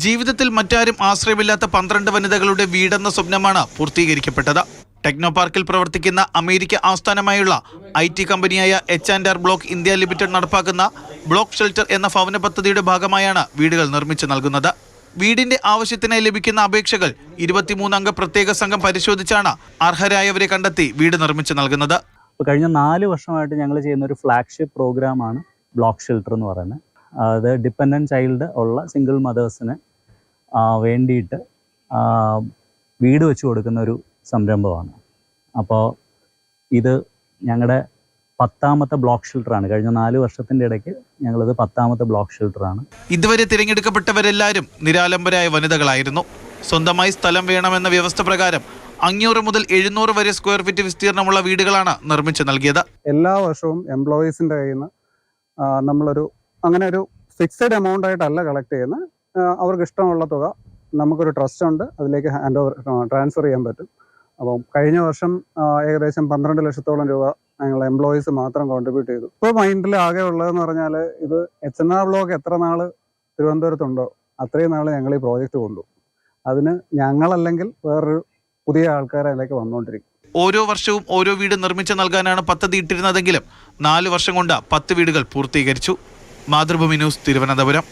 ജീവിതത്തിൽ മറ്റാരും ആശ്രയമില്ലാത്ത 12 വനിതകളുടെ വീടെന്ന സ്വപ്നമാണ് പൂർത്തീകരിക്കപ്പെട്ടത്. ടെക്നോ പാർക്കിൽ പ്രവർത്തിക്കുന്ന അമേരിക്ക ആസ്ഥാനമായുള്ള IT കമ്പനിയായ H&R ബ്ലോക്ക് ഇന്ത്യ ലിമിറ്റഡ് നടപ്പാക്കുന്ന ബ്ലോക്ക് ഷെൽട്ടർ എന്ന ഭവന പദ്ധതിയുടെ ഭാഗമായാണ് വീടുകൾ നിർമ്മിച്ചു നൽകുന്നത്. വീടിന്റെ ആവശ്യത്തിനായി ലഭിക്കുന്ന അപേക്ഷകൾ 23 അംഗ പ്രത്യേക സംഘം പരിശോധിച്ചാണ് അർഹരായവരെ കണ്ടെത്തി വീട് നിർമ്മിച്ചു നൽകുന്നത്. കഴിഞ്ഞ 4 വർഷമായിട്ട് ഞങ്ങൾ ചെയ്യുന്ന ഒരു ഫ്ലാഗ്ഷിപ്പ് പ്രോഗ്രാമാണ് ബ്ലോക്ക് ഷെൽട്ടർ എന്ന് പറയുന്നത്. അത് ഡിപ്പെൻഡൻറ്റ് ചൈൽഡ് ഉള്ള സിംഗിൾ മദേഴ്സിന് വേണ്ടിയിട്ട് വീട് വെച്ച് കൊടുക്കുന്ന ഒരു സംരംഭമാണ്. അപ്പോൾ ഇത് ഞങ്ങളുടെ 10ാമത്തെ ബ്ലോക്ക് ഷെൽട്ടറാണ്. കഴിഞ്ഞ 4 വർഷത്തിൻ്റെ ഇടയ്ക്ക് ഞങ്ങളിത് 10ാമത്തെ ബ്ലോക്ക് ഷെൽട്ടറാണ്. ഇതുവരെ തിരഞ്ഞെടുക്കപ്പെട്ടവരെല്ലാവരും നിരാലംബരായ വനിതകളായിരുന്നു. സ്വന്തമായി സ്ഥലം വേണമെന്ന വ്യവസ്ഥ പ്രകാരം 500 മുതൽ 700 വരെ സ്ക്വയർ ഫീറ്റ് വിസ്തീർണമുള്ള വീടുകളാണ് നിർമ്മിച്ചു നൽകിയത്. എല്ലാ വർഷവും എംപ്ലോയീസിൻ്റെ കയ്യിൽ നിന്ന് നമ്മളൊരു അങ്ങനെ ഒരു ഫിക്സഡ് എമൗണ്ട് ആയിട്ടല്ല കളക്ട് ചെയ്യുന്നത്. അവർക്ക് ഇഷ്ടമുള്ള തുക നമുക്കൊരു ട്രസ്റ്റ് ഉണ്ട്, അതിലേക്ക് ട്രാൻസ്ഫർ ചെയ്യാൻ പറ്റും. അപ്പം കഴിഞ്ഞ വർഷം ഏകദേശം 12 ലക്ഷത്തോളം രൂപ ഞങ്ങൾ എംപ്ലോയീസ് മാത്രം കോൺട്രിബ്യൂട്ട് ചെയ്തു. ഇപ്പോൾ മൈൻഡിൽ ആകെ ഉള്ളതെന്ന് പറഞ്ഞാൽ ഇത് H&R ബ്ലോക്ക് എത്ര നാൾ തിരുവനന്തപുരത്തുണ്ടോ അത്രയും നാൾ ഞങ്ങൾ ഈ പ്രോജക്റ്റ് കൊണ്ടുപോകും. അതിന് ഞങ്ങളല്ലെങ്കിൽ വേറൊരു പുതിയ ആൾക്കാരെ അതിലേക്ക് വന്നുകൊണ്ടിരിക്കും. ഓരോ വർഷവും ഓരോ വീട് നിർമ്മിച്ചു നൽകാനാണ് പദ്ധതി ഇട്ടിരുന്നതെങ്കിലും 4 വർഷം കൊണ്ട് 10 വീടുകൾ പൂർത്തീകരിച്ചു. മാതൃഭൂമി ന്യൂസ്, തിരുവനന്തപുരം.